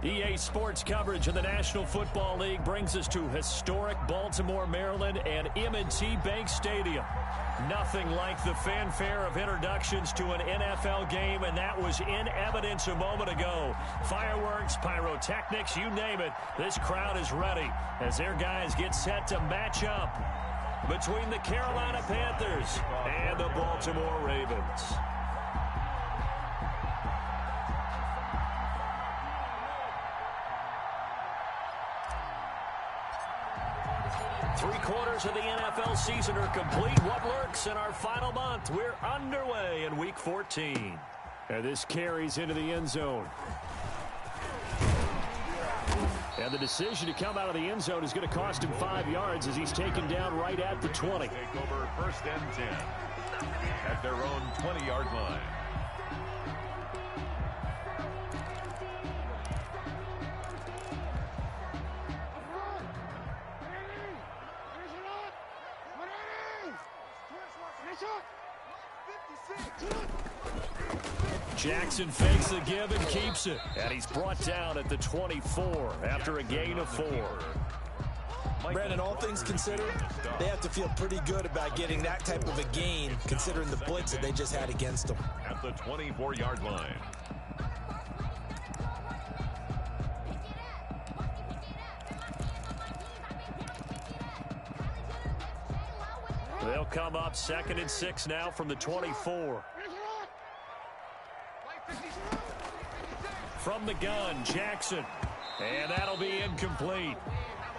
EA Sports coverage of the National Football League brings us to historic Baltimore, Maryland, and M&T Bank Stadium. Nothing like the fanfare of introductions to an NFL game, and that was in evidence a moment ago. Fireworks, pyrotechnics, you name it, this crowd is ready as their guys get set to match up between the Carolina Panthers and the Baltimore Ravens. Three-quarters of the NFL season are complete. What lurks in our final month? We're underway in Week 14. And this carries into the end zone. And the decision to come out of the end zone is going to cost him 5 yards as he's taken down right at the 20. Take over 1st and 10 at their own 20-yard line. Jackson fakes the give and keeps it. And he's brought down at the 24 after a gain of 4. Brandon, all things considered, they have to feel pretty good about getting that type of a gain considering the blitz that they just had against them. At the 24-yard line. They'll come up 2nd and 6 now from the 24. From the gun, Jackson. And that'll be incomplete.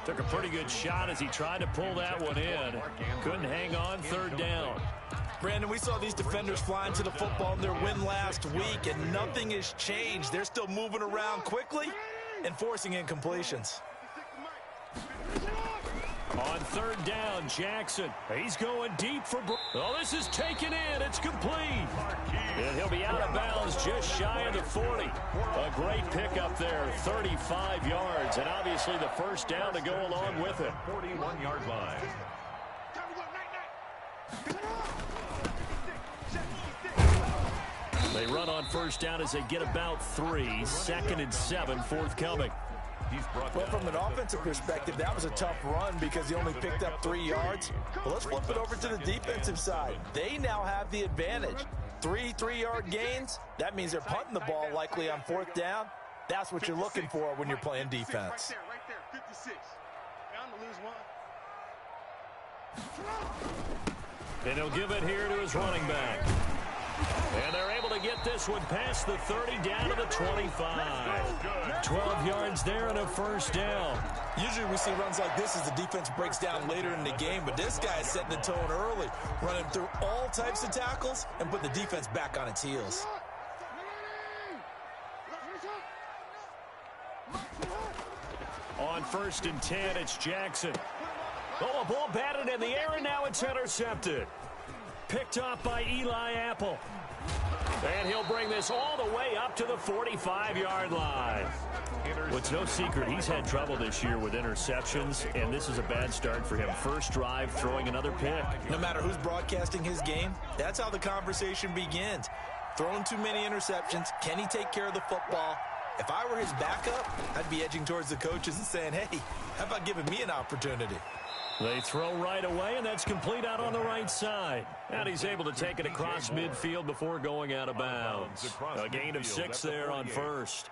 Took a pretty good shot as he tried to pull that one in. Couldn't hang on, 3rd down. Brandon, we saw these defenders flying to the football in their win last week, and nothing has changed. They're still moving around quickly and forcing incompletions. On 3rd down, Jackson. He's going deep for... Oh, this is taken in. It's complete. And he'll be out of bounds just shy of the 40. A great pickup there, 35 yards. And obviously the 1st down to go along with it. 41-yard line. They run on 1st down as they get about 3. 2nd and 7, forthcoming. Well, from an offensive perspective, that was a tough run because he only picked up 3 yards. But let's flip it over to the defensive side. They now have the advantage. 3 3-yard gains, that means they're punting the ball likely on 4th down. That's what you're looking for when you're playing defense. Right there, 56. Bound to lose 1. And he'll give it here to his running back. And they're able to get this one past the 30 down to the 25. 12 yards there and a 1st down. Usually we see runs like this as the defense breaks down later in the game, but this guy is setting the tone early, running through all types of tackles and put the defense back on its heels. On 1st and 10, it's Jackson. Oh, a ball batted in the air, and now it's intercepted. Picked off by Eli Apple. And he'll bring this all the way up to the 45-yard line. Well, it's no secret he's had trouble this year with interceptions, and this is a bad start for him. 1st drive, throwing another pick. No matter who's broadcasting his game, that's how the conversation begins. Throwing too many interceptions, can he take care of the football? If I were his backup, I'd be edging towards the coaches and saying, hey, how about giving me an opportunity? They throw right away, and that's complete out on the right side. And he's able to take it across midfield before going out of bounds. A gain of 6 there on 1st.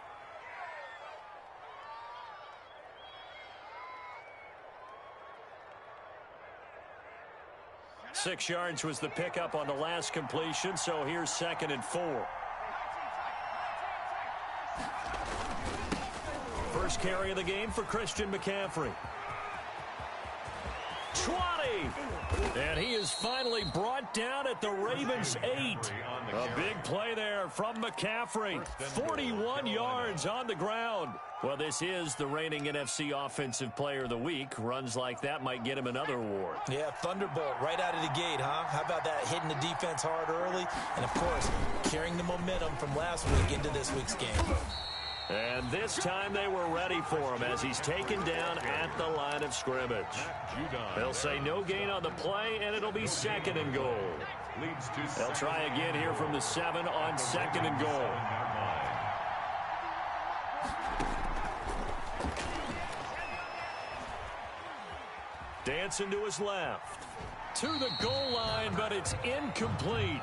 Six yards was the pickup on the last completion, so here's 2nd and 4. First carry of the game for Christian McCaffrey. 20! And he is finally brought down at the Ravens' 8. A big play there from McCaffrey. 41 yards on the ground. Well, this is the reigning NFC Offensive Player of the Week. Runs like that might get him another award. Yeah, Thunderbolt right out of the gate, huh? How about that, hitting the defense hard early? And, of course, carrying the momentum from last week into this week's game. And this time they were ready for him as he's taken down at the line of scrimmage. They'll say no gain on the play, and it'll be 2nd and goal. They'll try again here from the 7 on 2nd and goal. dancing to his left. To the goal line, but it's incomplete.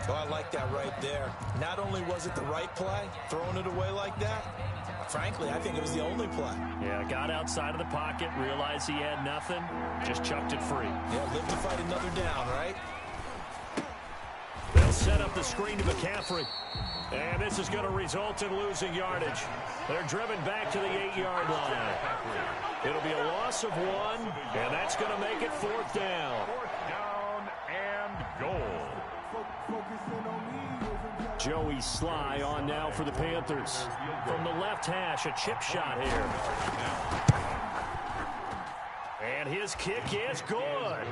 Oh, I like that right there. Not only was it the right play, throwing it away like that, frankly, I think it was the only play. Yeah, got outside of the pocket, realized he had nothing, just chucked it free. Yeah, live to fight another down, right? They'll set up the screen to McCaffrey. And this is going to result in losing yardage. They're driven back to the 8-yard line. It'll be a loss of 1, and that's going to make it 4th down. 4th down and goal. Joey Sly on now for the Panthers. From the left hash, a chip shot here. And his kick is good.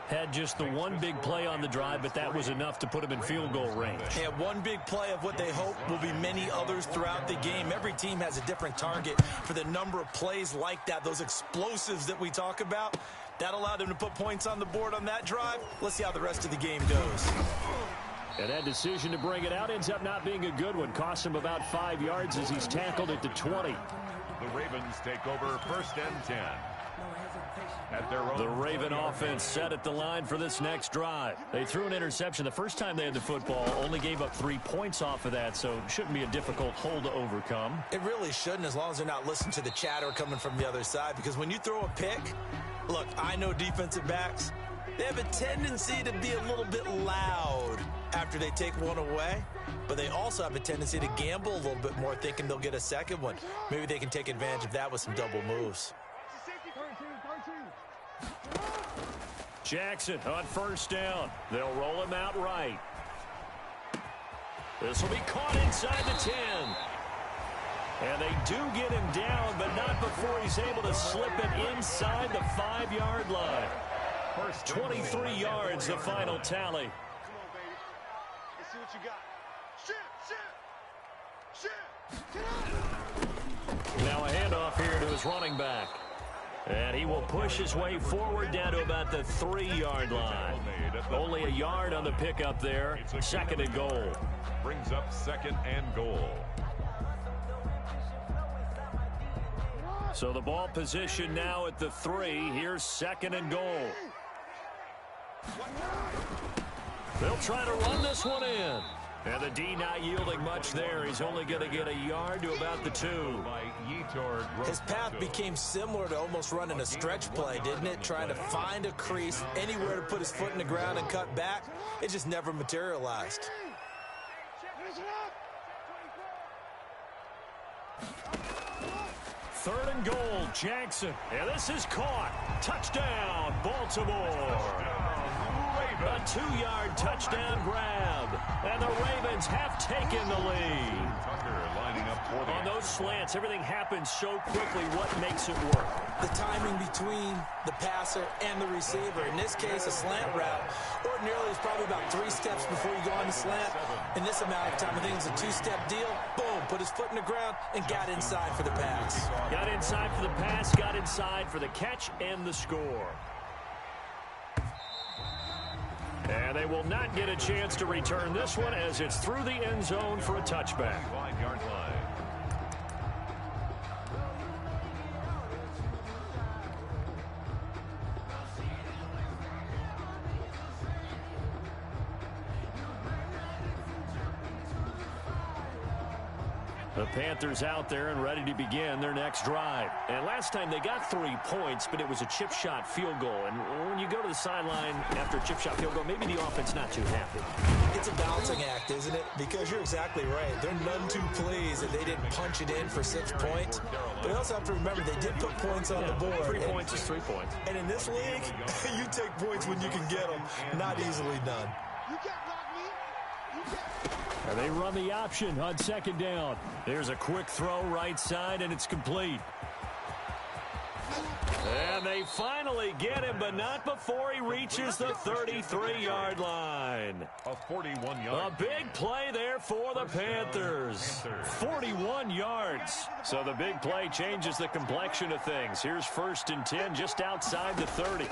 Had just the one big play on the drive, but that was enough to put him in field goal range. Yeah, one big play of what they hope will be many others throughout the game. Every team has a different target for the number of plays like that, those explosives that we talk about. That allowed them to put points on the board on that drive. Let's see how the rest of the game goes. And that decision to bring it out ends up not being a good one. Costs him about 5 yards as he's tackled at the 20. The Ravens take over 1st and 10. At their own the Raven offense set at the line for this next drive. They threw an interception the first time they had the football, only gave up 3 points off of that, so shouldn't be a difficult hole to overcome. It really shouldn't, as long as they're not listening to the chatter coming from the other side, because when you throw a pick, look, I know defensive backs, they have a tendency to be a little bit loud after they take one away, but they also have a tendency to gamble a little bit more, thinking they'll get a second one. Maybe they can take advantage of that with some double moves. Jackson on 1st down. They'll roll him out right. This will be caught inside the 10. And they do get him down, but not before he's able to slip it inside the 5-yard line. 23 yards, the final tally. Come on, baby. Let's see what you got. Shit! Now a handoff here to his running back. And he will push his way forward down to about the 3-yard line. Only a yard on the pickup there. 2nd and goal. brings up 2nd and goal. So the ball position now at the 3. Here's 2nd and goal. They'll try to run this one in. And the D not yielding much there. He's only going to get a yard to about the 2. His path became similar to almost running a stretch play, didn't it? Trying to find a crease, anywhere to put his foot in the ground and cut back. It just never materialized. Third and goal, Jackson. And this is caught. Touchdown, Baltimore. A 2-yard touchdown grab. And the Ravens have taken the lead. On those slants, everything happens so quickly. What makes it work? The timing between the passer and the receiver. In this case, a slant route. Ordinarily, it's probably about 3 steps before you go on the slant. In this amount of time, I think it's a 2-step deal. Boom, put his foot in the ground and got inside for the pass. Got inside for the pass, got inside for the catch and the score. And they will not get a chance to return this one as it's through the end zone for a touchback. 5-yard line. The Panthers out there and ready to begin their next drive. And last time they got 3 points, but it was a chip shot field goal. And when you go to the sideline after a chip shot field goal, maybe the offense not too happy. It's a balancing act, isn't it? Because you're exactly right. They're none too pleased that they didn't punch it in for 6 points. But you also have to remember they did put points on the board. 3 points is 3 points. And in this league, you take points when you can get them. Not easily done. You can't block me. You can't. And they run the option on 2nd down. There's a quick throw right side, and it's complete. And they finally get him, but not before he reaches the 33-yard line. A 41-yard. A big play there for the Panthers. 41 yards. So the big play changes the complexion of things. Here's 1st and 10 just outside the 30.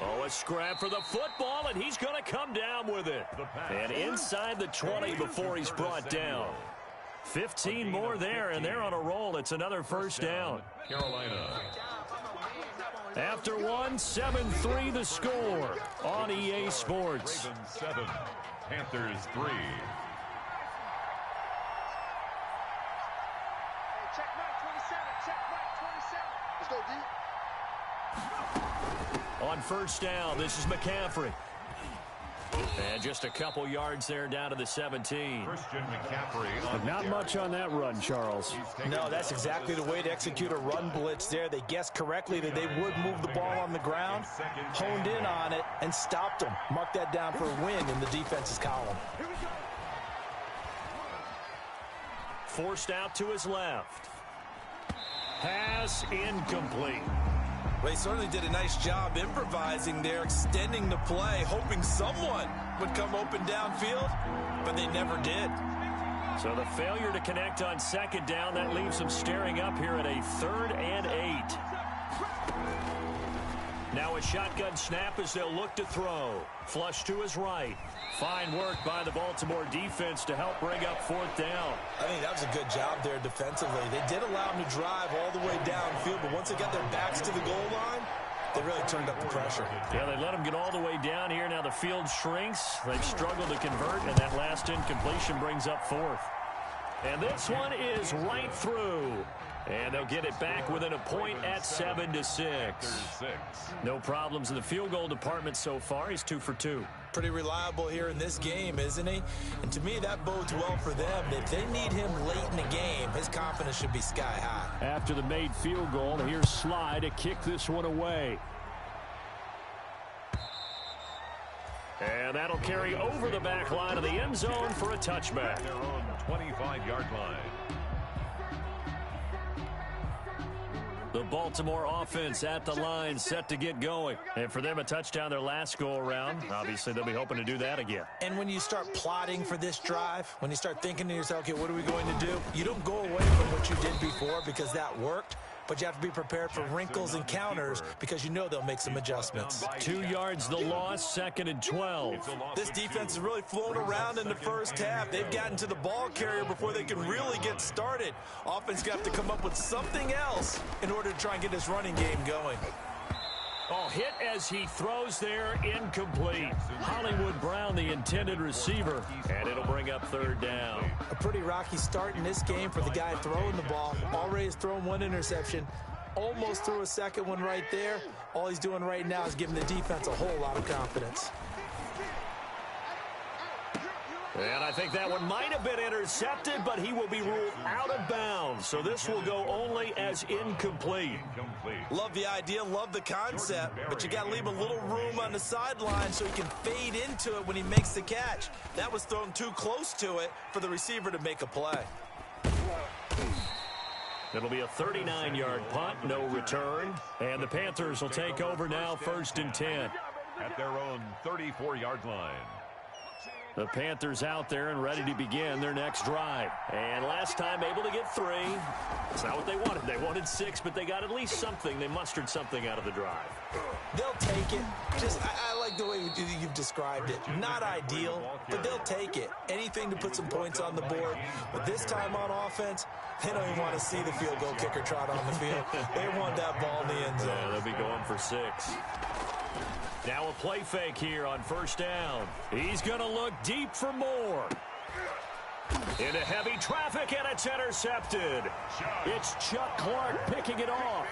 Oh, a scrap for the football, and he's going to come down with it. And inside the 20 before he's brought down. 15 more there, and they're on a roll. It's another first down. Carolina. After one, 7-3 the score on EA Sports. Ravens 7, Panthers 3. Check right 27. Check right 27. Let's go deep. On first down, this is McCaffrey. And just a couple yards there down to the 17. Christian McCaffrey. Not much on that run, Charles. No, that's exactly the way to execute a run blitz there. They guessed correctly that they would move the ball on the ground, honed in on it, and stopped them. Mark that down for a win in the defense's column. Forced out to his left. Pass incomplete. Well, he certainly did a nice job improvising there, extending the play, hoping someone would come open downfield, but they never did. So the failure to connect on second down, that leaves them staring up here at a 3rd and 8. Now a shotgun snap as they'll look to throw. Flush to his right. Fine work by the Baltimore defense to help bring up 4th down. I think that was a good job there defensively. They did allow them to drive all the way downfield, but once they got their backs to the goal line, they really turned up the pressure. Yeah, they let them get all the way down here. Now the field shrinks. They've struggled to convert, and that last incompletion brings up 4th. And this one is right through. And they'll get it back within a point at 7-6. No problems in the field goal department so far. He's 2 for 2. Pretty reliable here in this game, isn't he? And to me, that bodes well for them. If they need him late in the game, his confidence should be sky high. After the made field goal, here's Sly to kick this one away. And that'll carry over the back line of the end zone for a touchback. Their own 25-yard line. The Baltimore offense at the line, set to get going. And for them, a touchdown their last go-around. Obviously, they'll be hoping to do that again. And when you start plotting for this drive, when you start thinking to yourself, okay, what are we going to do? You don't go away from what you did before because that worked. But you have to be prepared for wrinkles and counters because you know they'll make some adjustments. 2 yards the loss, 2nd and 12. This defense has really flown around in the first half. They've gotten to the ball carrier before they can really get started. Offense got to come up with something else in order to try and get this running game going. Oh, hit as he throws there, incomplete. Hollywood Brown, the intended receiver, and it'll bring up 3rd down. A pretty rocky start in this game for the guy throwing the ball. Already has thrown 1 interception. Almost threw a second one right there. All he's doing right now is giving the defense a whole lot of confidence. And I think that one might have been intercepted, but he will be ruled out of bounds. So this will go only as incomplete. Love the idea, love the concept, but you got to leave a little room on the sideline so he can fade into it when he makes the catch. That was thrown too close to it for the receiver to make a play. It'll be a 39-yard punt, no return. And the Panthers will take over now, 1st and 10. At their own 34-yard line. The Panthers out there and ready to begin their next drive. And last time able to get 3. It's not what they wanted. They wanted 6, but they got at least something. They mustered something out of the drive. They'll take it. I like the way you've described it. Not ideal, but they'll take it. Anything to put some points on the board. But this time on offense, they don't even want to see the field goal kicker trot on the field. They want that ball in the end zone. Yeah, they'll be going for 6. Now a play fake here on 1st down. He's going to look deep for more. Into heavy traffic, and it's intercepted. It's Chuck Clark picking it off.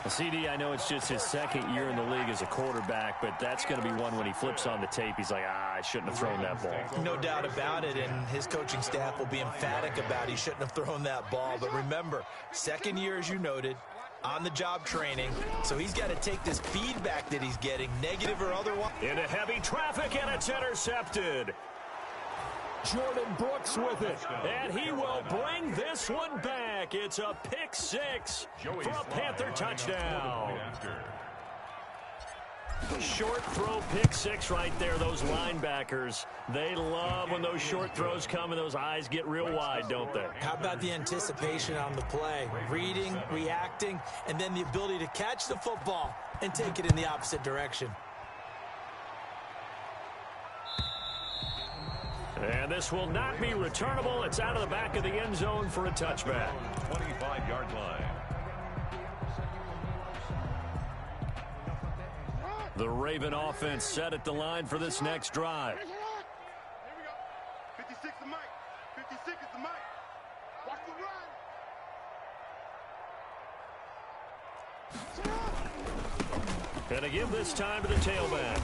CD, I know it's just his 2nd year in the league as a quarterback, but that's going to be one when he flips on the tape. He's like, I shouldn't have thrown that ball. No doubt about it, and his coaching staff will be emphatic about he shouldn't have thrown that ball. But remember, 2nd year, as you noted, on-the-job training, so he's got to take this feedback that he's getting, negative or otherwise. Into heavy traffic, and it's intercepted. Jordan Brooks with it, and he will bring this one back. It's a pick 6 for a Panther touchdown. Short throw, pick 6 right there. Those linebackers, they love when those short throws come and those eyes get real wide, don't they? How about the anticipation on the play? Reading, reacting, and then the ability to catch the football and take it in the opposite direction. And this will not be returnable. It's out of the back of the end zone for a touchback. 25-yard line. The Raven offense set at the line for this next drive. Here we go. 56 is Mike. 56 is the Mike. Watch the run. And to give this time to the tailback.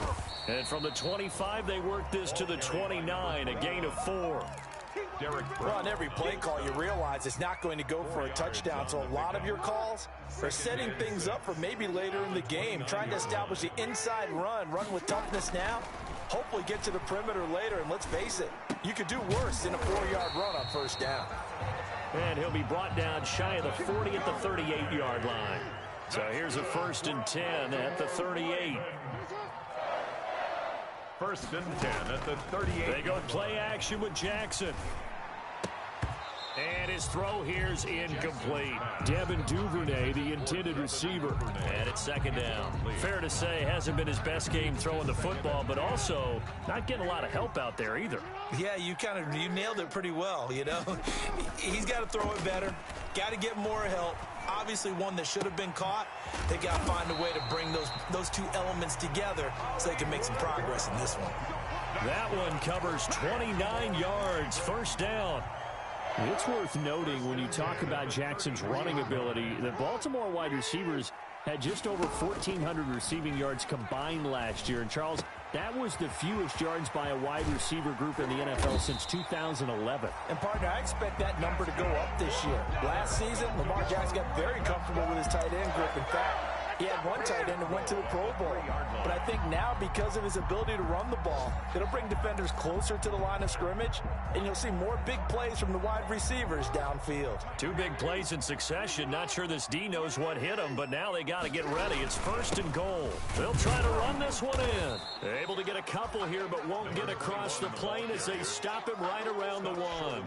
And from the 25, they work this to the 29, a gain of 4. Well, on every play call, you realize it's not going to go for a touchdown. So a lot of your calls are setting things up for maybe later in the game, trying to establish the inside run with toughness now, hopefully get to the perimeter later. And let's face it, you could do worse than a 4-yard run on first down. And he'll be brought down shy of the 40 at the 38-yard line. So here's a 1st and 10 at the 38. 1st and 10 at the 38. They go play action with Jackson. And his throw here's incomplete. Devin Duvernay, the intended receiver. And it's 2nd down. Fair to say, hasn't been his best game throwing the football, but also not getting a lot of help out there either. Yeah, you nailed it pretty well, you know. He's got to throw it better. Got to get more help. Obviously one that should have been caught. They got to find a way to bring those two elements together so they can make some progress in this one. That one covers 29 yards. 1st down. It's worth noting when you talk about Jackson's running ability that Baltimore wide receivers had just over 1,400 receiving yards combined last year. And, Charles, that was the fewest yards by a wide receiver group in the NFL since 2011. And, partner, I expect that number to go up this year. Last season, Lamar Jackson got very comfortable with his tight end group. In fact, he had one tight end that went to the Pro Bowl. But I think now, because of his ability to run the ball, it'll bring defenders closer to the line of scrimmage, and you'll see more big plays from the wide receivers downfield. 2 big plays in succession. Not sure this D knows what hit him, but now they got to get ready. It's 1st and goal. They'll try to run this one in. Able to get a couple here, but won't get across the plane as they stop him right around the 1.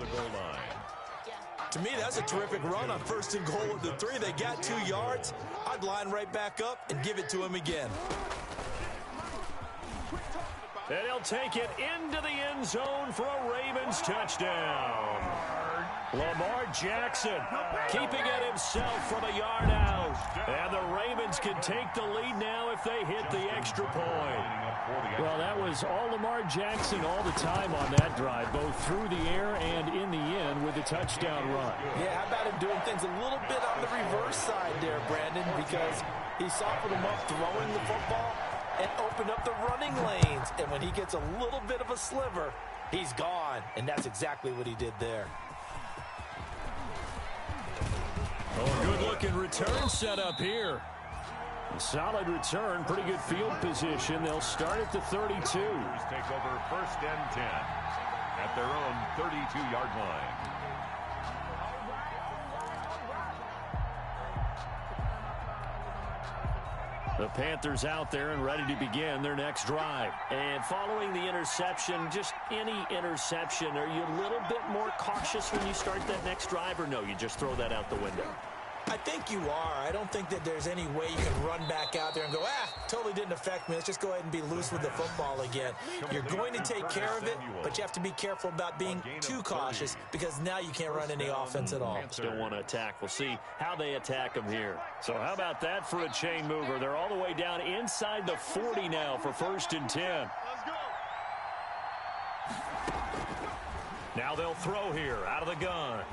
To me, that's a terrific run on 1st and goal at the 3. They got 2 yards. I'd line right back up and give it to him again. And he'll take it into the end zone for a Ravens touchdown. Lamar Jackson keeping it himself from a yard out. And the Ravens can take the lead now if they hit the extra point. Well, that was all Lamar Jackson all the time on that drive, both through the air and in the end with a touchdown run. Yeah, how about him doing things a little bit on the reverse side there, Brandon, because he softened him up throwing the football and opened up the running lanes. And when he gets a little bit of a sliver, he's gone. And that's exactly what he did there. Oh, good-looking return set up here. A solid return, pretty good field position. They'll start at the 32. Take over 1st and 10 at their own 32-yard line. The Panthers out there and ready to begin their next drive. And following the interception, just any interception, are you a little bit more cautious when you start that next drive, or no, you just throw that out the window? I think you are. I don't think that there's any way you can run back out there and go, totally didn't affect me. Let's just go ahead and be loose with the football again. You're going to take care of it, but you have to be careful about being too cautious because now you can't run any offense at all. Still want to attack. We'll see how they attack them here. So how about that for a chain mover? They're all the way down inside the 40 now for 1st and 10. Now they'll throw here out of the gun.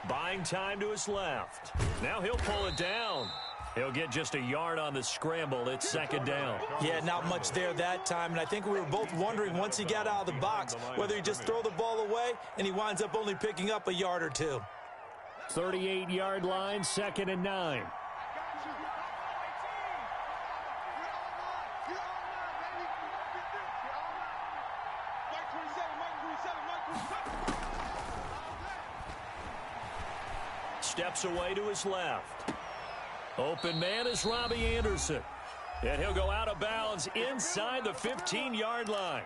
Buying time to his left. Now he'll pull it down. He'll get just a yard on the scramble. It's 2nd down. Yeah, not much there that time. And I think we were both wondering once he got out of the box whether he just throw the ball away and he winds up only picking up a yard or 2. 38-yard line, 2nd and 9. Steps away to his left. Open man is Robbie Anderson. And he'll go out of bounds inside the 15-yard line.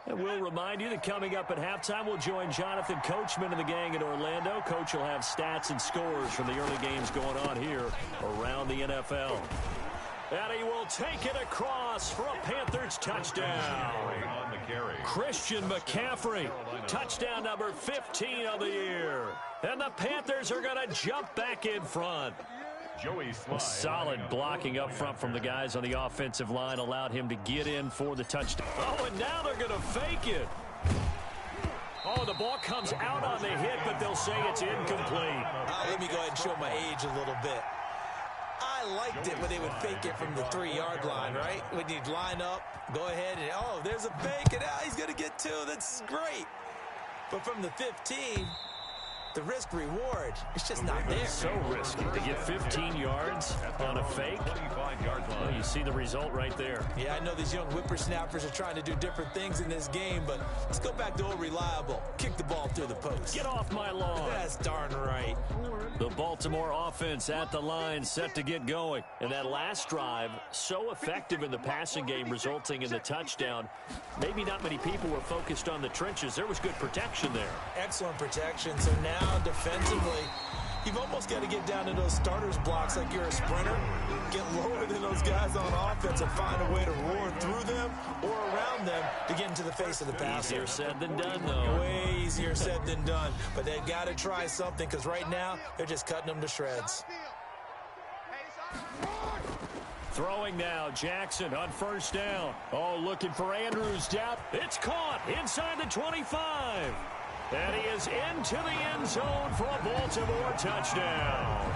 And we'll remind you that coming up at halftime, we'll join Jonathan Coachman and the gang in Orlando. Coach will have stats and scores from the early games going on here around the NFL. And he will take it across for a Panthers touchdown. On the carry. Christian McCaffrey, touchdown number 15 of the year. And the Panthers are going to jump back in front. Joey Slye. Solid blocking up front from the guys on the offensive line allowed him to get in for the touchdown. Oh, and now they're going to fake it. Oh, the ball comes out on the hit, but they'll say it's incomplete. Let me go ahead and show my age a little bit. I liked it when they would fake it from the 3-yard line, right? When you'd line up, go ahead, and oh, there's a fake, and he's going to get 2. That's great. But from the 15, the risk-reward, it's just not there. So risky to get 15 yards on a fake. 25-yard line. Well, you see the result right there. Yeah, I know these young whippersnappers are trying to do different things in this game, but let's go back to old reliable. Kick the ball through the post. Get off my lawn. That's darn right. The Baltimore offense at the line, set to get going. And that last drive, so effective in the passing game, resulting in the touchdown. Maybe not many people were focused on the trenches. There was good protection there. Excellent protection. So now defensively, you've almost got to get down to those starters blocks like you're a sprinter. Get lower than those guys on offense and find a way to roar through them or around them to get into the face of the passer. Easier said than done, though. Way easier said than done. But they've got to try something because right now they're just cutting them to shreds. Throwing now, Jackson on first down. Oh, looking for Andrews down. It's caught inside the 25. And he is into the end zone for a Baltimore touchdown.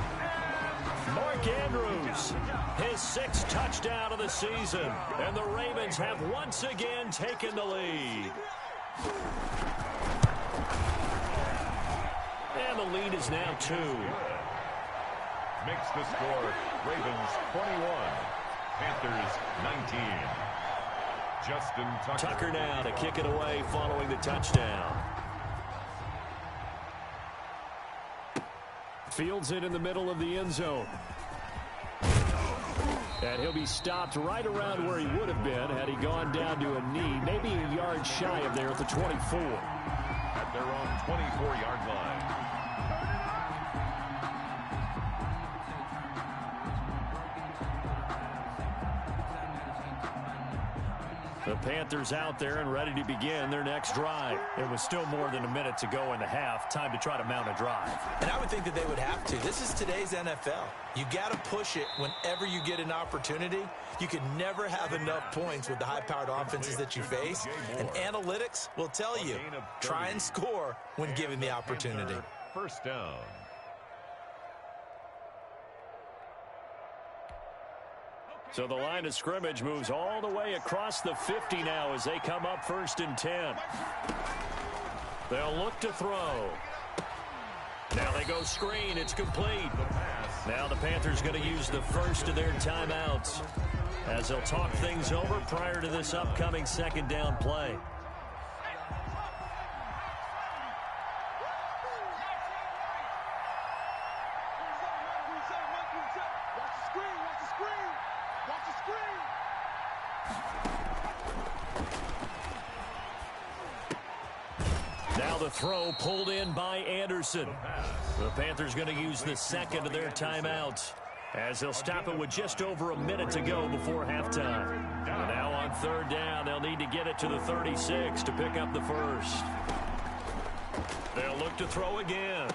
Mark Andrews, his 6th touchdown of the season. And the Ravens have once again taken the lead. And the lead is now 2. Makes the score Ravens 21, Panthers 19. Justin Tucker now to kick it away following the touchdown. Fields it in the middle of the end zone. And he'll be stopped right around where he would have been had he gone down to a knee, maybe a yard shy of there at the 24. At their own 24-yard line. The Panthers out there and ready to begin their next drive. It was still more than a minute to go in the half. Time to try to mount a drive. And I would think that they would have to. This is today's NFL. You got to push it whenever you get an opportunity. You can never have enough points with the high-powered offenses that you face. And analytics will tell you, try and score when given the opportunity. First down. So the line of scrimmage moves all the way across the 50 now as they come up 1st and 10. They'll look to throw. Now they go screen. It's complete. Now the Panthers going to use the first of their timeouts as they'll talk things over prior to this upcoming 2nd down play. Now the throw pulled in by Anderson. The Panthers going to use the 2nd of their timeouts as they'll stop it with just over a minute to go before halftime. And now on 3rd down, they'll need to get it to the 36 to pick up the first. They'll look to throw again.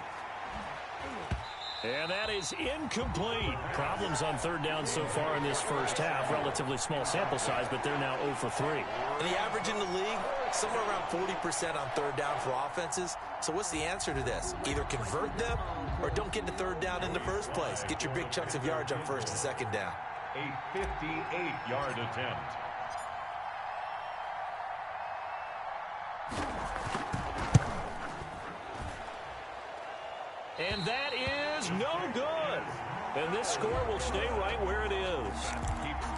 And that is incomplete. Problems on 3rd down so far in this first half. Relatively small sample size, but they're now 0 for 3. And the average in the league, somewhere around 40% on 3rd down for offenses. So what's the answer to this? Either convert them or don't get to 3rd down in the first place. Get your big chunks of yards on 1st and 2nd down. A 58-yard attempt. And that is no good. And this score will stay right where it is.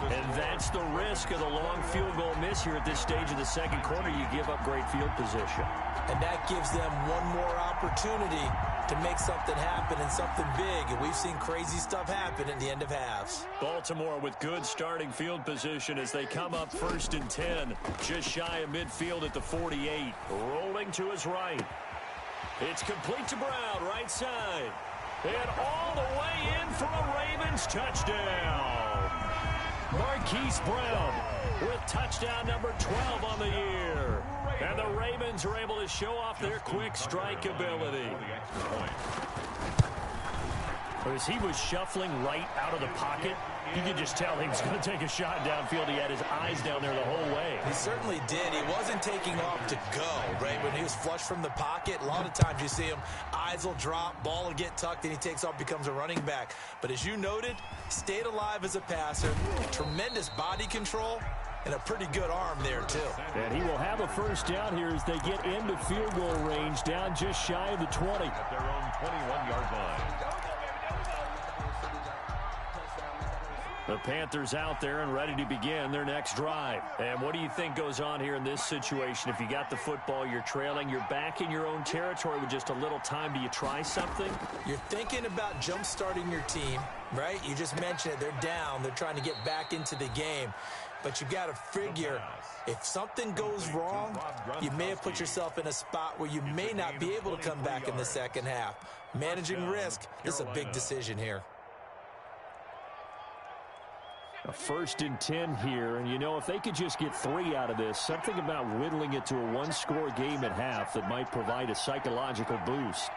And that's the risk of the long field goal miss here at this stage of the 2nd quarter. You give up great field position. And that gives them one more opportunity to make something happen and something big, and we've seen crazy stuff happen at the end of halves. Baltimore with good starting field position as they come up 1st and 10, just shy of midfield at the 48. Rolling to his right. It's complete to Brown, right side. And all the way in for a Ravens touchdown. Marquise Brown with touchdown number 12 on the year. And the Ravens are able to show off their quick strike ability. As he was shuffling right out of the pocket, you could just tell he was going to take a shot downfield. He had his eyes down there the whole way. He certainly did. He wasn't taking off to go, right? When he was flush from the pocket, a lot of times you see him, eyes will drop, ball will get tucked, and he takes off, becomes a running back. But as you noted, stayed alive as a passer, tremendous body control, and a pretty good arm there, too. And he will have a first down here as they get into field goal range, down just shy of the 20. At their own 21-yard line. The Panthers out there and ready to begin their next drive. And what do you think goes on here in this situation? If you got the football, you're trailing, you're back in your own territory with just a little time. Do you try something? You're thinking about jump-starting your team, right? You just mentioned it. They're down. They're trying to get back into the game. But you got to figure, if something goes wrong, you may have put yourself in a spot where you may not be able to come back in the second half. Managing risk is a big decision here. A 1st and 10 here, and you know, if they could just get 3 out of this, something about whittling it to a one-score game at half that might provide a psychological boost.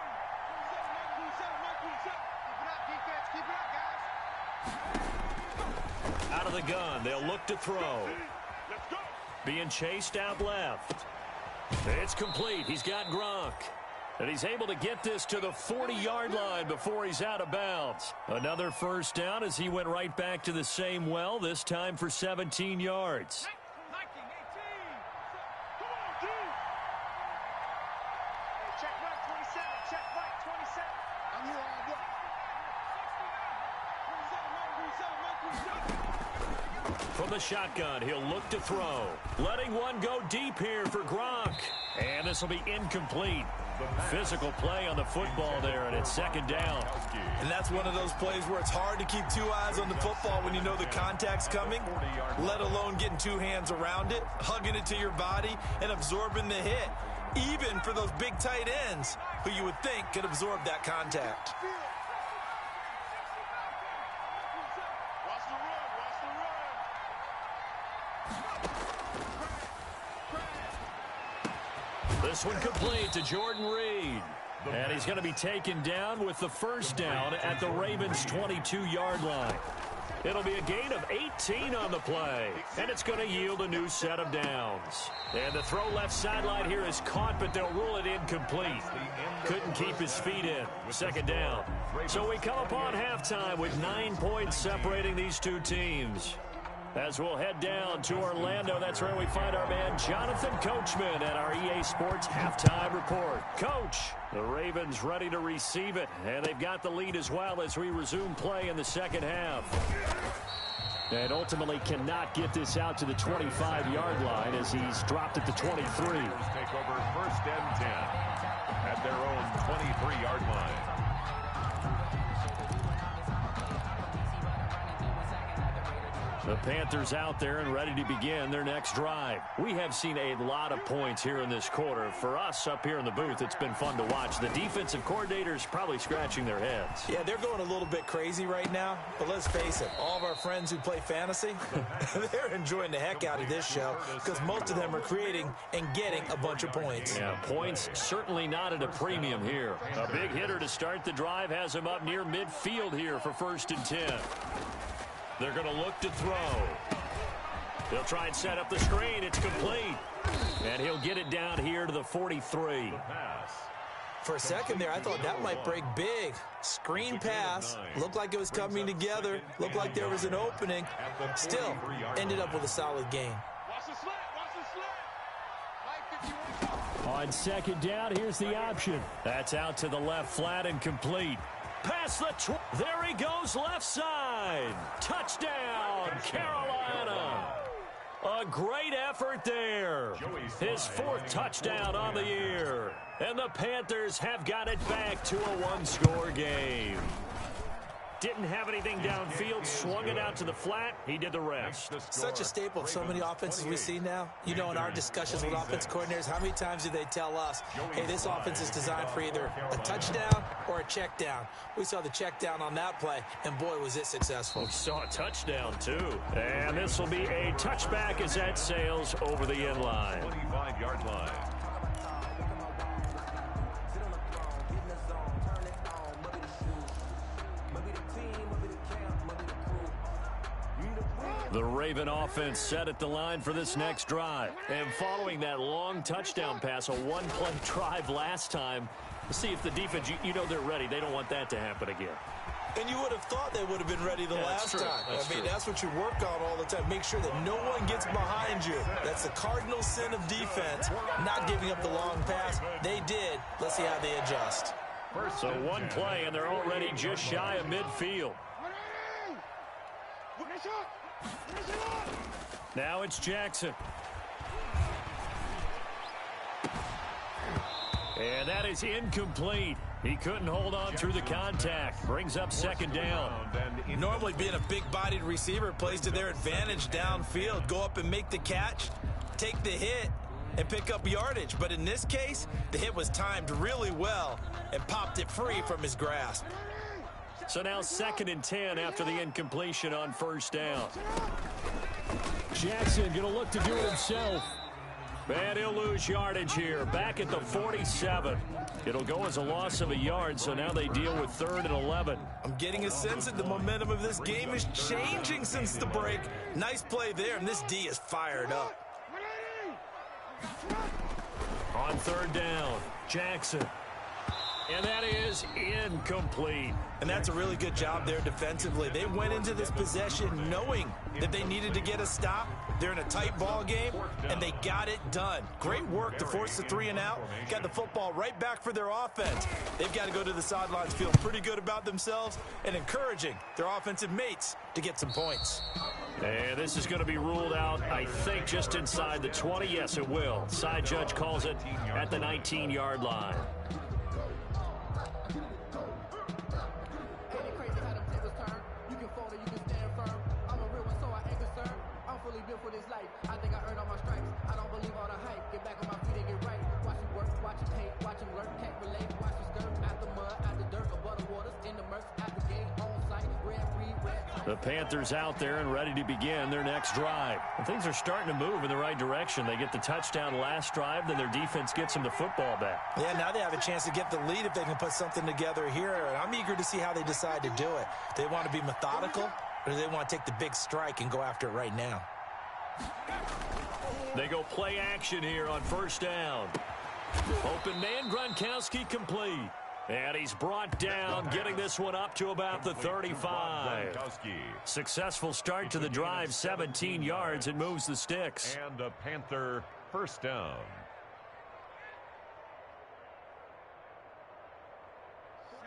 Out of the gun, they'll look to throw. Being chased out left. It's complete. He's got Gronk. And he's able to get this to the 40-yard line before he's out of bounds. Another first down as he went right back to the same well, this time for 17 yards. From the shotgun, he'll look to throw. Letting one go deep here for Gronk. And this will be incomplete. Physical play on the football there, and it's 2nd down. And that's one of those plays where it's hard to keep 2 eyes on the football when you know the contact's coming, let alone getting 2 hands around it, hugging it to your body, and absorbing the hit, even for those big tight ends who you would think could absorb that contact. This one complete to Jordan Reed. And he's going to be taken down with the first down at the Ravens' 22-yard line. It'll be a gain of 18 on the play, and it's going to yield a new set of downs. And the throw left sideline here is caught, but they'll rule it incomplete. Couldn't keep his feet in. 2nd down. So we come upon halftime with 9 points separating these two teams. As we'll head down to Orlando, that's where we find our man Jonathan Coachman at our EA Sports Halftime Report. Coach, the Ravens ready to receive it, and they've got the lead as well as we resume play in the second half. And ultimately cannot get this out to the 25-yard line as he's dropped at the 23. Take over 1st and 10 at their own 23-yard line. The Panthers out there and ready to begin their next drive. We have seen a lot of points here in this quarter. For us up here in the booth, it's been fun to watch. The defensive coordinators probably scratching their heads. Yeah, they're going a little bit crazy right now. But let's face it, all of our friends who play fantasy, they're enjoying the heck out of this show because most of them are creating and getting a bunch of points. Yeah, points certainly not at a premium here. A big hitter to start the drive has him up near midfield here for 1st and 10. They're going to look to throw. They'll try and set up the screen. It's complete. And he'll get it down here to the 43. For a second there, I thought that might break big. Screen pass. Looked like it was coming together. Looked like there was an opening. Still, ended up with a solid gain. On 2nd down, here's the option. That's out to the left flat and complete. Past the there he goes left side. Touchdown, Carolina. A great effort there. His 4th touchdown on the year. And the Panthers have got it back to a one-score game. Didn't have anything downfield, swung it out to the flat. He did the rest. Such a staple of so many offenses we see now. You know, in our discussions with offense coordinators, how many times do they tell us, hey, this offense is designed for either a touchdown or a check down. We saw the check down on that play, and boy, was it successful. We saw a touchdown, too. And this will be a touchback as that sails over the end line. 25-yard line. The Raven offense set at the line for this next drive. And following that long touchdown pass, a one-play drive last time, let's see if the defense, you know they're ready. They don't want that to happen again. And you would have thought they would have been ready the last time. That's what you work on all the time. Make sure that no one gets behind you. That's the cardinal sin of defense, not giving up the long pass. They did. Let's see how they adjust. So one play, and they're already just shy of midfield. Now it's Jackson. And that is incomplete. He couldn't hold on through the contact. Brings up 2nd down. Normally being a big-bodied receiver plays to their advantage downfield. Go up and make the catch, take the hit, and pick up yardage. But in this case, the hit was timed really well and popped it free from his grasp. So now 2nd and 10 after the incompletion on 1st down. Jackson going to look to do it himself. And he'll lose yardage here. Back at the 47. It'll go as a loss of a yard, so now they deal with 3rd and 11. I'm getting a sense that the momentum of this game is changing since the break. Nice play there, and this D is fired up. On 3rd down, Jackson. And that is incomplete. And that's a really good job there defensively. They went into this possession knowing that they needed to get a stop. They're in a tight ball game, and they got it done. Great work to force the 3 and out. Got the football right back for their offense. They've got to go to the sidelines feeling pretty good about themselves and encouraging their offensive mates to get some points. And this is going to be ruled out, I think, just inside the 20. Yes, it will. Side judge calls it at the 19-yard line. The Panthers out there and ready to begin their next drive. And things are starting to move in the right direction. They get the touchdown last drive, then their defense gets them the football back. Yeah, now they have a chance to get the lead if they can put something together here. And I'm eager to see how they decide to do it. Do they want to be methodical, or do they want to take the big strike and go after it right now? They go play action here on 1st down. Open man, Gronkowski complete. And he's brought down, getting this one up to about the 35. Successful start to the drive, 17 yards, and moves the sticks. And a Panther 1st down.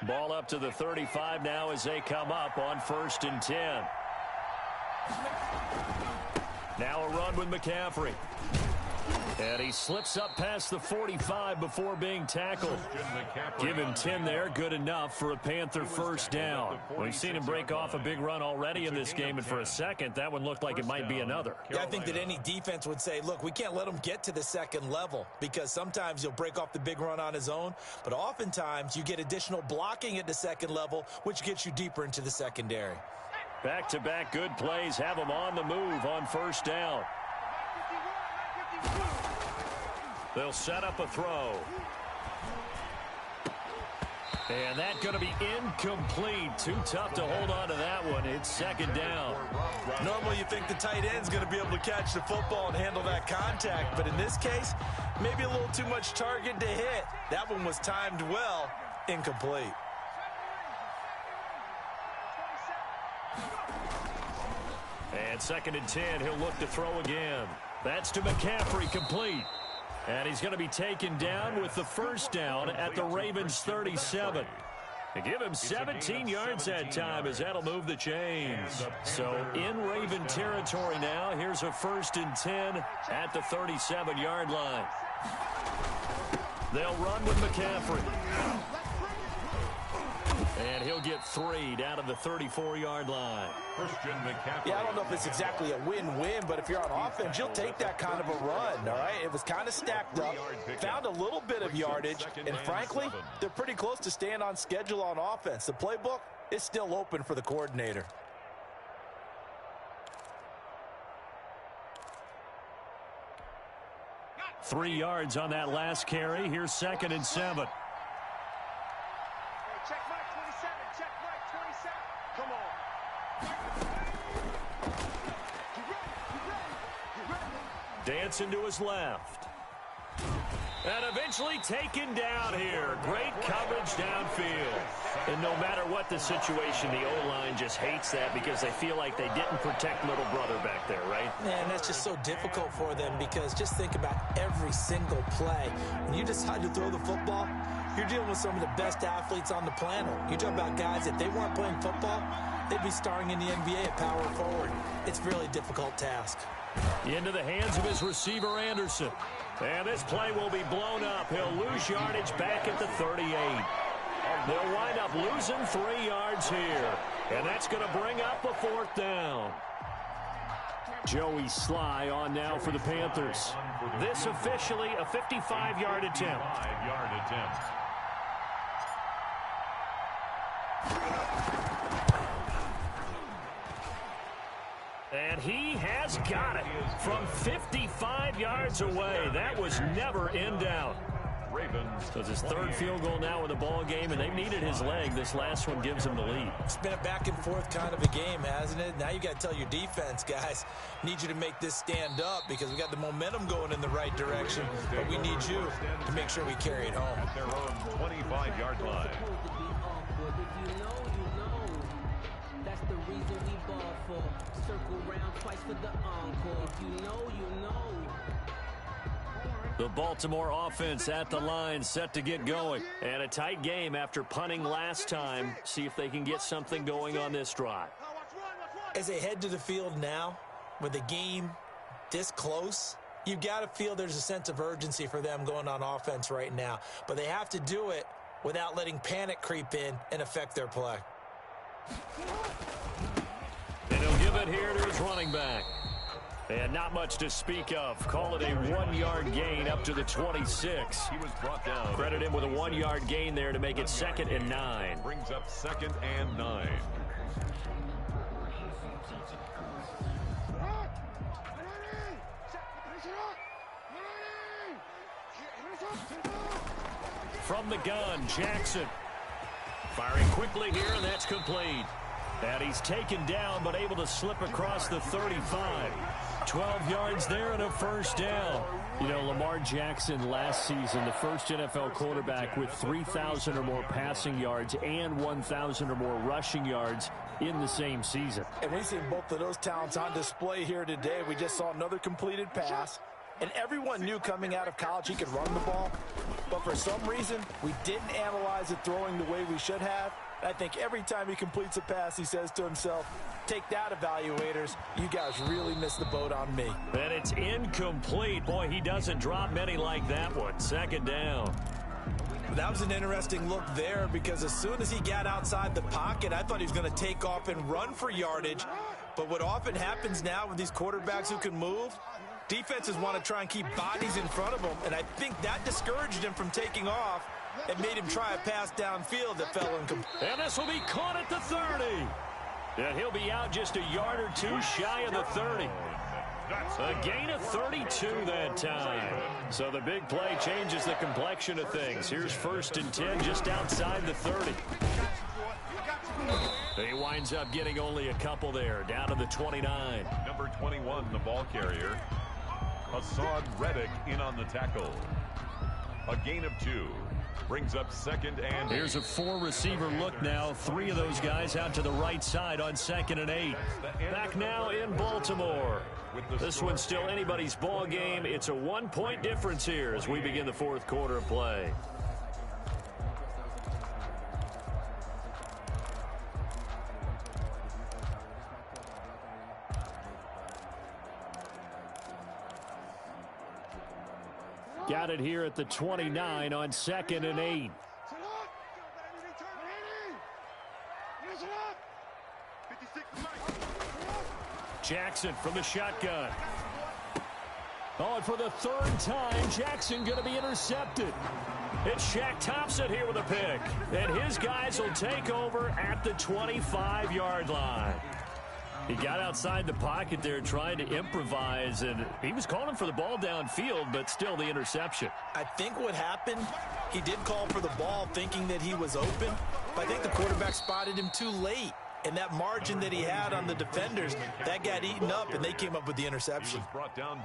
Ball up to the 35 now as they come up on 1st and 10. Now a run with McCaffrey. And he slips up past the 45 before being tackled. Give him 10 there. Good enough for a Panther 1st down. We've seen him break off a big run already in this game, and for a second, that one looked like it might be another. Yeah, I think that any defense would say, look, we can't let him get to the 2nd level, because sometimes he'll break off the big run on his own, but oftentimes you get additional blocking at the 2nd level, which gets you deeper into the secondary. Back-to-back good plays have him on the move on 1st down. They'll set up a throw. And that's going to be incomplete. Too tough to hold on to that one. It's 2nd down. Normally you think the tight end's going to be able to catch the football and handle that contact, but in this case, maybe a little too much target to hit. That one was timed well. Incomplete. And 2nd and 10, he'll look to throw again. That's to McCaffrey, complete. And he's going to be taken down with the 1st down at the Ravens' 37. They give him 17 yards that time as that'll move the chains. So in Raven territory now. Here's a 1st and 10 at the 37-yard line. They'll run with McCaffrey. And he'll get 3 down to the 34-yard line. Yeah, I don't know if it's exactly a win-win, but if you're on offense, you'll take that kind of a run, all right? It was kind of stacked up, found a little bit of yardage, and frankly, they're pretty close to staying on schedule on offense. The playbook is still open for the coordinator. Three yards on that last carry. Here's 2nd and 7. Check Mike 27. Check Mike 27. Come on. Dancing to his left. And eventually taken down here. Great coverage downfield. And no matter what the situation, the O-line just hates that because they feel like they didn't protect little brother back there, right? Man, that's just so difficult for them because just think about every single play. When you decide to throw the football, you're dealing with some of the best athletes on the planet. You talk about guys, if they weren't playing football, they'd be starring in the NBA at power forward. It's a really difficult task. Into the hands of his receiver, Anderson. And this play will be blown up. He'll lose yardage back at the 38. They'll wind up losing 3 yards here. And that's going to bring up a 4th down. Joey Sly on now for the Panthers. This officially a 55-yard attempt. And he has got it from 55 yards away. That was never in doubt. So it's his 3rd field goal now in the ball game, and they've needed his leg. This last one gives him the lead. It's been a back and forth kind of a game, hasn't it? Now you got to tell your defense, guys, need you to make this stand up because we got the momentum going in the right direction, but we need you to make sure we carry it home. At their own 25-yard line. That's the reason we ball for. Circle round twice for the encore. If you know, you know. The Baltimore offense at the line, set to get going. And a tight game after punting last time. See if they can get something going on this drive. As they head to the field now, with the game this close, you've got to feel there's a sense of urgency for them going on offense right now. But they have to do it without letting panic creep in and affect their play. And he'll give it here to his running back. And not much to speak of. Call it a 1-yard gain up to the 26. He was brought down. Credit him with a 1-yard gain there to make it 2nd and 9. Brings up 2nd and 9. From the gun, Jackson. Firing quickly here, and that's complete. And he's taken down, but able to slip across the 35. 12 yards there and a 1st down. You know, Lamar Jackson last season, the first NFL quarterback with 3,000 or more passing yards and 1,000 or more rushing yards in the same season. And we've seen both of those talents on display here today. We just saw another completed pass. And everyone knew coming out of college he could run the ball. But for some reason, we didn't analyze it throwing the way we should have. I think every time he completes a pass, he says to himself, take that, evaluators. You guys really missed the boat on me. And it's incomplete. Boy, he doesn't drop many like that one. 2nd down. That was an interesting look there because as soon as he got outside the pocket, I thought he was going to take off and run for yardage. But what often happens now with these quarterbacks who can move, defenses want to try and keep bodies in front of them, and I think that discouraged him from taking off and made him try a pass downfield that fell incomplete. And this will be caught at the 30. And he'll be out just a yard or two shy of the 30. A gain of 32 that time. So the big play changes the complexion of things. Here's 1st and 10 just outside the 30. He winds up getting only a couple there, down to the 29. Number 21, the ball carrier. Hassan Reddick in on the tackle. A gain of 2. Brings up 2nd and 8. Here's a 4-receiver look now. 3 of those guys out to the right side on 2nd and 8. Back now in Baltimore. This one's still anybody's ball game. It's a 1-point difference here as we begin the 4th quarter of play. got it here at the 29 on 2nd and 8. Jackson from the shotgun. Oh, and for the 3rd time, Jackson going to be intercepted. It's Shaq Thompson here with a pick. And his guys will take over at the 25-yard line. He got outside the pocket there trying to improvise, and he was calling for the ball downfield, but still the interception. I think what happened, he did call for the ball thinking that he was open, but I think the quarterback spotted him too late. And that margin that he had on the defenders, that got eaten up, and they came up with the interception.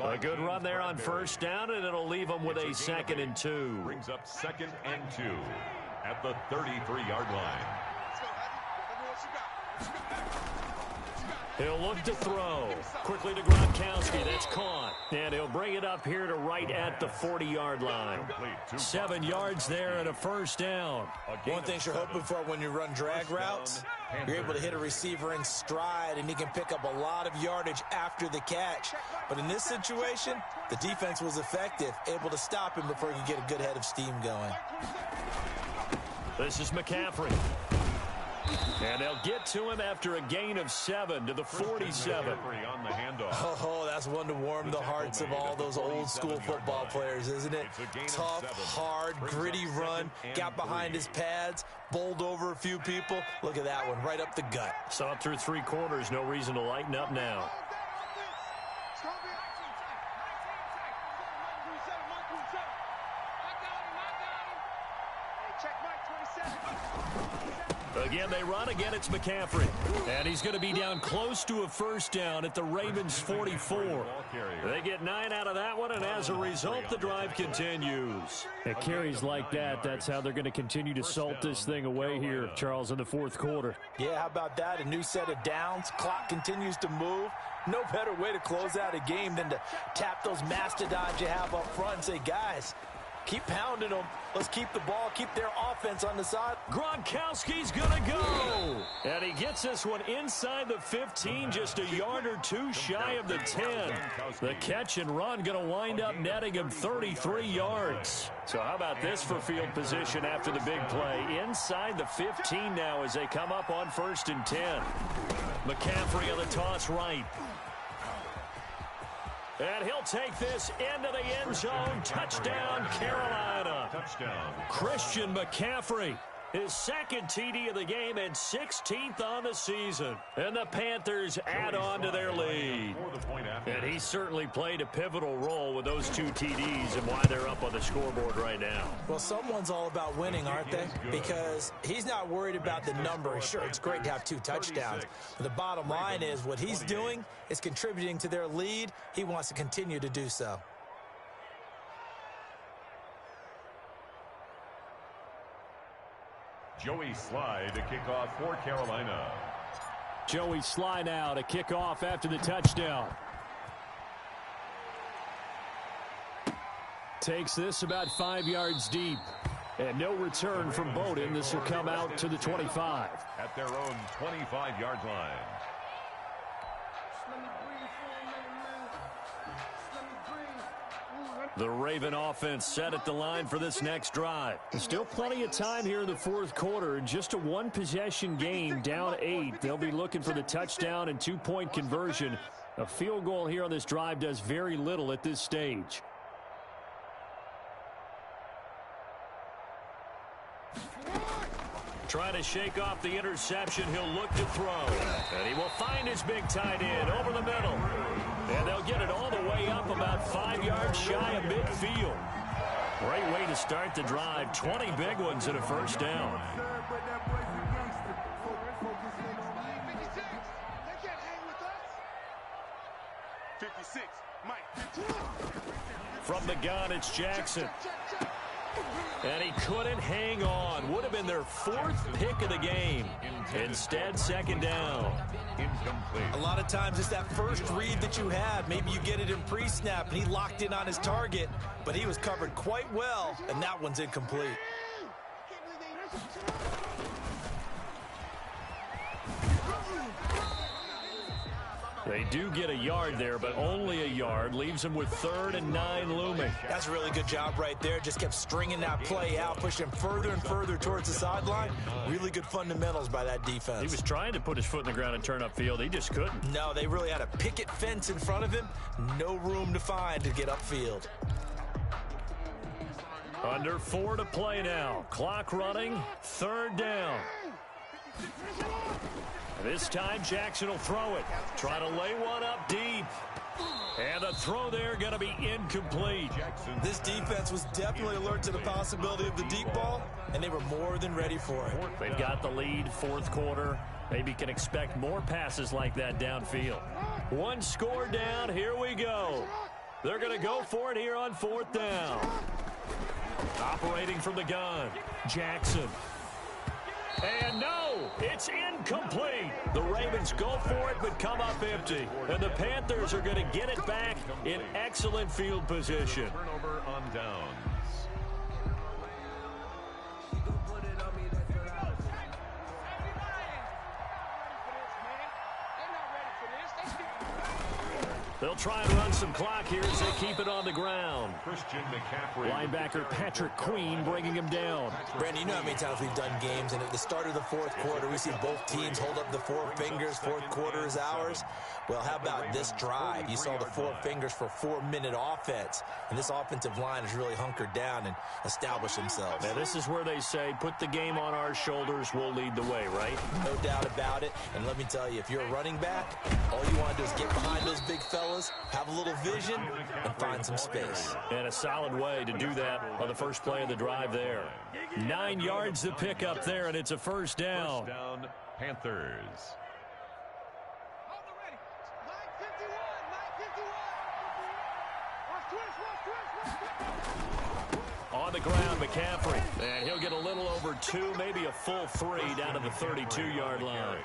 A good run there on 1st down, and it'll leave them with a 2nd and 2. Brings up 2nd and 2 at the 33-yard line. He'll look to throw. Quickly to Gronkowski. That's caught. And he'll bring it up here to right at the 40-yard line. 7 yards there and a 1st down. One thing you're hoping for when you run drag routes, you're able to hit a receiver in stride, and he can pick up a lot of yardage after the catch. But in this situation, the defense was effective, able to stop him before he could get a good head of steam going. This is McCaffrey. And they'll get to him after a gain of 7 to the 47. Oh, that's one to warm the hearts of all those old school football players, isn't it? Tough, hard, gritty run, got behind his pads, bowled over a few people. Look at that one, right up the gut. So up through 3 quarters, no reason to lighten up now. Again, they run. Again, it's McCaffrey. And he's going to be down close to a 1st down at the Ravens' 44. They get 9 out of that one, and as a result, the drive continues. At carries like that, that's how they're going to continue to salt this thing away here, Charles, in the 4th quarter. Yeah, how about that? A new set of downs. Clock continues to move. No better way to close out a game than to tap those mastodons you have up front and say, guys, keep pounding them. Let's keep the ball, keep their offense on the side. Gronkowski's going to go. And he gets this one inside the 15, just a yard or 2 shy of the 10. The catch and run going to wind up netting him 33 yards. So how about this for field position after the big play? Inside the 15 now as they come up on 1st and 10. McCaffrey on the toss right. And he'll take this into the end zone. Touchdown, Carolina. Touchdown. Christian McCaffrey, his 2nd TD of the game and 16th on the season. And the Panthers add on to their lead. And he certainly played a pivotal role with those 2 TDs and why they're up on the scoreboard right now. Well, someone's all about winning, aren't they? Because he's not worried about the number. Sure, it's great to have 2 touchdowns. But the bottom line is what he's doing is contributing to their lead. He wants to continue to do so. Joey Slye to kick off for Carolina. Joey Slye now to kick off after the touchdown. Takes this about 5 yards deep. And no return from Bowden. This will come out to the 25. At their own 25-yard line. The Raven offense set at the line for this next drive. There's still plenty of time here in the 4th quarter. Just a 1-possession game, down 8. They'll be looking for the touchdown and 2-point conversion. A field goal here on this drive does very little at this stage. Trying to shake off the interception. He'll look to throw. And he will find his big tight end over the middle. And they'll get it all the way up about 5 yards shy of midfield. Great way to start the drive. 20 big ones and a 1st down. From the gun, it's Jackson. And he couldn't hang on. Would have been their 4th pick of the game. Instead, 2nd down. Incomplete. A lot of times it's that first read that you have. Maybe you get it in pre-snap, and he locked in on his target, but he was covered quite well, and that one's incomplete. They do get a yard there, but only a yard. Leaves them with 3rd and 9 looming. That's a really good job right there. Just kept stringing that play out, pushing further and further towards the sideline. Really good fundamentals by that defense. He was trying to put his foot in the ground and turn upfield. He just couldn't. No, they really had a picket fence in front of him. No room to find to get upfield. Under 4 to play now. Clock running. 3rd down. This time Jackson will throw it. Try to lay one up deep. And the throw there going to be incomplete. This defense was definitely alert to the possibility of the deep ball, and they were more than ready for it. They've got the lead, 4th quarter. Maybe can expect more passes like that downfield. 1 score down. Here we go. They're going to go for it here on 4th down. Operating from the gun, Jackson. And no, it's incomplete. The Ravens go for it but come up empty. And the Panthers are going to get it back in excellent field position. Turnover on downs. They'll try and run some clock here as they keep it on the ground. Christian McCaffrey. Linebacker Patrick Queen bringing him down. Brandon, you know how many times we've done games, and at the start of the 4th quarter, we see both teams hold up the 4 fingers, 4th quarter is ours. Well, how about this drive? You saw the 4 fingers for 4-minute offense, and this offensive line has really hunkered down and established themselves. Now, this is where they say, put the game on our shoulders, we'll lead the way, right? No doubt about it, and let me tell you, if you're a running back, all you want to do is get behind those big fellas, have a little vision, and find some space. And a solid way to do that on the first play of the drive there. 9 yards to pick up there, and it's a 1st down. 1st down, Panthers. On the ground, McCaffrey. And he'll get a little over 2, maybe a full 3 down to the 32-yard line.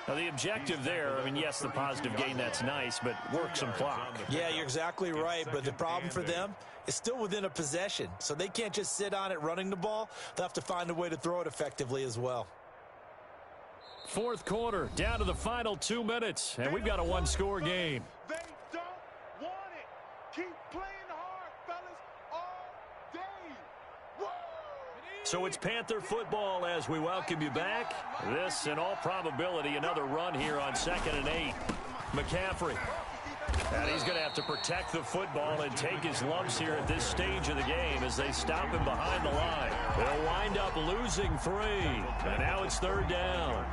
Now, the objective there, I mean, yes, the positive gain, that's nice, but work some clock. Yeah, you're exactly right, but the problem for them is still within a possession, so they can't just sit on it running the ball. They'll have to find a way to throw it effectively as well. 4th quarter, down to the final 2 minutes, and we've got a 1-score game. They don't want it. Keep playing hard, fellas, all day. Woo! So it's Panther football as we welcome you back. This, in all probability, another run here on 2nd and 8. McCaffrey. And he's going to have to protect the football and take his lumps here at this stage of the game as they stop him behind the line. They'll wind up losing 3. And now it's 3rd down.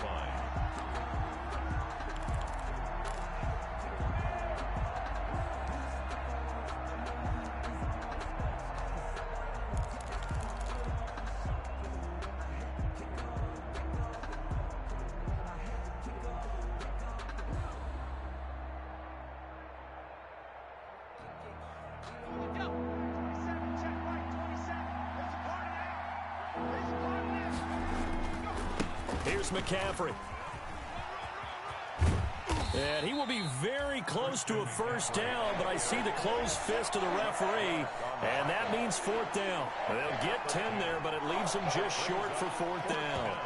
Here's McCaffrey. And he will be very close to a 1st down, but I see the closed fist of the referee, and that means 4th down. They'll get 10 there, but it leaves them just short for 4th down.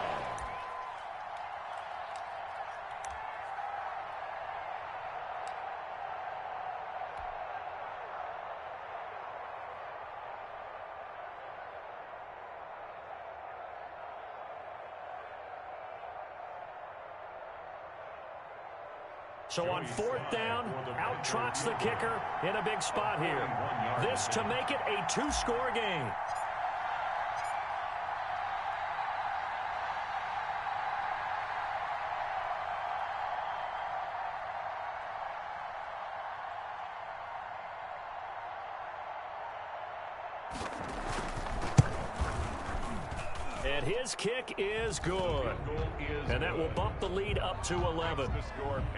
So on 4th down, out trots the kicker in a big spot here. This to make it a 2-score game. And his kick is good. And that will bump the lead up to 11.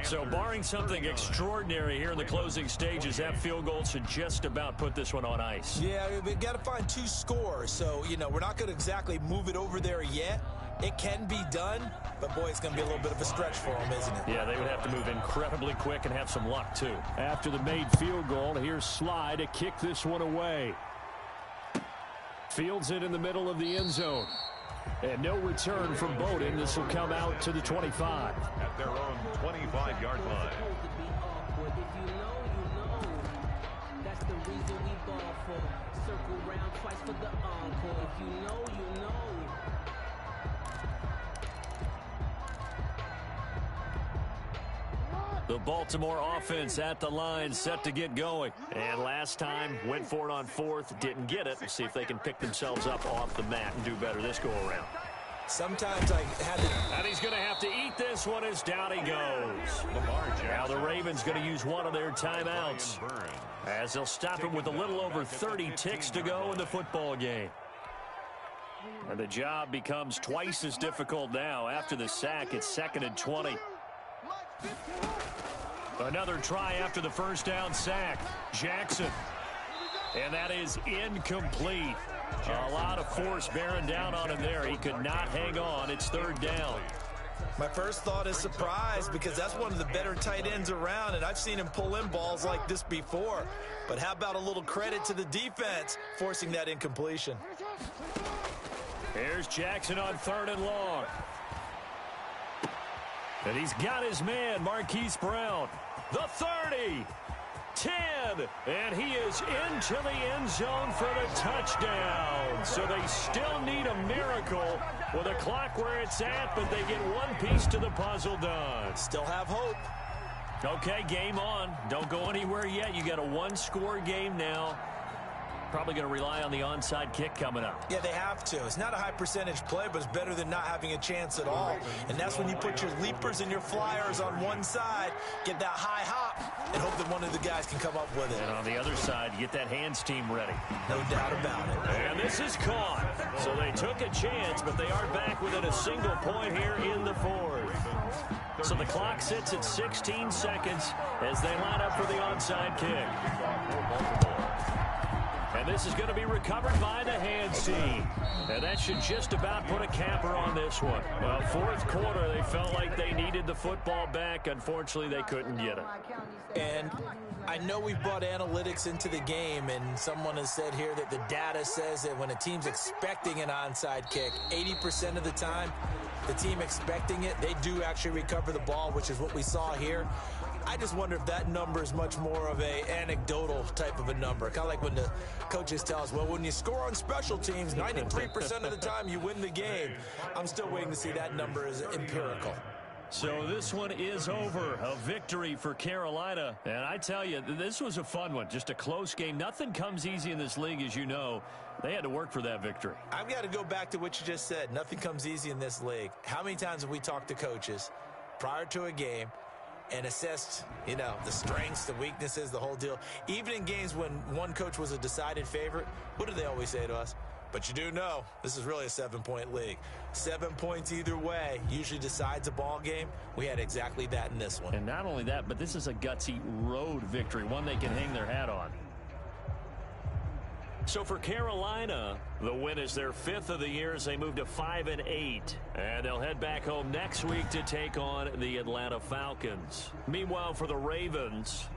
So barring something extraordinary here in the closing stages, that field goal should just about put this one on ice. Yeah, we've got to find 2 scores. So, you know, we're not going to exactly move it over there yet. It can be done, but boy, it's going to be a little bit of a stretch for them, isn't it? Yeah, they would have to move incredibly quick and have some luck, too. After the made field goal, here's Sly to kick this one away. Fields it in the middle of the end zone. And no return from Bowden. This will come out to the 25. At their own 25-yard line. If you know, you know. That's the reason we ball for. Circle round twice for the encore. If you know, you know. The Baltimore offense at the line, set to get going. And last time, went for it on fourth, didn't get it. We'll see if they can pick themselves up off the mat and do better this go-around. Sometimes I had to... And he's going to have to eat this one as down he goes. Now the Ravens going to use one of their timeouts, as they'll stop him with a little over 30 ticks to go in the football game. And the job becomes twice as difficult now. After the sack, it's 2nd and 20. Another try after the first down sack. Jackson. And that is incomplete. A lot of force bearing down on him there. He could not hang on. It's 3rd down. My first thought is surprise, because that's one of the better tight ends around, and I've seen him pull in balls like this before. But how about a little credit to the defense forcing that incompletion? Here's Jackson on 3rd and long. And he's got his man, Marquise Brown. The 30, 10, and he is into the end zone for the touchdown. So they still need a miracle with a clock where it's at, but they get one piece to the puzzle done. Still have hope. Okay, game on. Don't go anywhere yet. You got a one-score game now. Probably going to rely on the onside kick coming up. Yeah, they have to. It's not a high percentage play, but it's better than not having a chance at all. And that's when you put your leapers and your flyers on one side, get that high hop, and hope that one of the guys can come up with it. And on the other side, get that hands team ready. No doubt about it. And this is caught. So they took a chance, but they are back within a single point here in the 4th. So the clock sits at 16 seconds as they line up for the onside kick. And this is going to be recovered by the hands team. And that should just about put a capper on this one. Well, 4th quarter, they felt like they needed the football back. Unfortunately, they couldn't get it. And I know we've brought analytics into the game, and someone has said here that the data says that when a team's expecting an onside kick, 80% of the time, the team expecting it, they do actually recover the ball, which is what we saw here. I just wonder if that number is much more of a anecdotal type of a number. Kind of like when the coaches tell us, well, when you score on special teams, 93% of the time you win the game. I'm still waiting to see that number is empirical. So this one is over. A victory for Carolina. And I tell you, this was a fun one. Just a close game. Nothing comes easy in this league, as you know. They had to work for that victory. I've got to go back to what you just said. Nothing comes easy in this league. How many times have we talked to coaches prior to a game and assessed, you know, the strengths, the weaknesses, the whole deal? Even in games when one coach was a decided favorite, what do they always say to us? But you do know this is really a 7-point league. 7 points either way usually decides a ball game. We had exactly that in this one. And not only that, but this is a gutsy road victory, one they can hang their hat on. So for Carolina, the win is their 5th of the year as they move to 5-8. And they'll head back home next week to take on the Atlanta Falcons. Meanwhile, for the Ravens,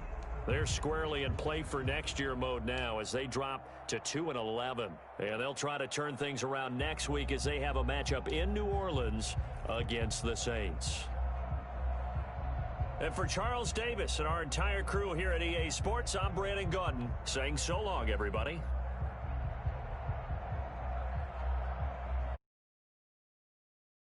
they're squarely in play for next year mode now as they drop to 2-11. And they'll try to turn things around next week as they have a matchup in New Orleans against the Saints. And for Charles Davis and our entire crew here at EA Sports, I'm Brandon Gaudin saying so long, everybody.